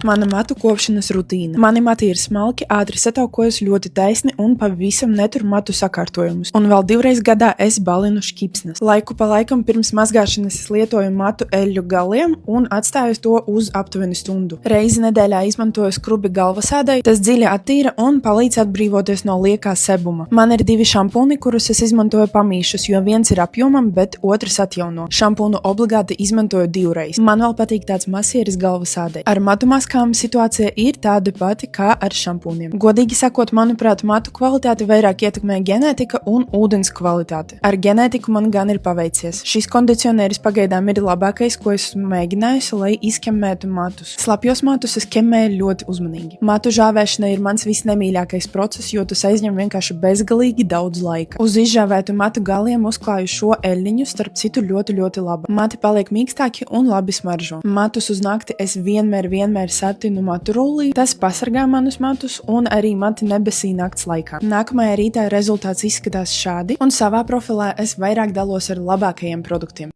Mana matu kopšanas rutīna. Mani mati ir smalki, ātri sataukojas, ļoti taisni un pavisam netur matu sakārtojumus. Un vēl 2 reizes gadā es balinu šķipsnes. Laiku pa laikam pirms mazgāšanas es lietoju matu eļļu galiem un atstāju to uz aptuveni stundu. Reizi nedēļā izmantoju skrubi galvasādai, tas dziļi attīra un palīdz atbrīvoties no liekā sebuma. Man ir 2 šampūni, kurus es izmantoju pamīšus, jo viens ir apjomam, bet otrs atjauno. Šampūnu obligāti izmantoju 2 reizes. Man vēl patīk tāds masieris galvasādai. Ar matu maskām situācija ir tāda pati kā ar šampūniem. Godīgi sakot, manuprāt, matu kvalitāti vairāk ietekmē ģenētika un ūdens kvalitāte. Ar ģenētiku man gan ir paveicies. Šis kondicionieris pagaidām ir labākais, ko esmu mēģinājusi, lai izkemmētu matus. Slapjos matus es kemmēju ļoti uzmanīgi. Matu žāvēšana ir mans visnemīļākais process, jo tas aizņem vienkārši bezgalīgi daudz laika. Uz izžāvētu matu galiem uzklāju šo eļļiņu, starp citu ļoti laba. Mati paliek mīkstāki un labi smaržo. Matus uz nakti es vienmēr satinu matu rullī, tas pasargā manus matus un arī mati nebesī nakts laikā. Nākamajā rītā rezultāts izskatās šādi, un savā profilā es vairāk dalos ar labākajiem produktiem.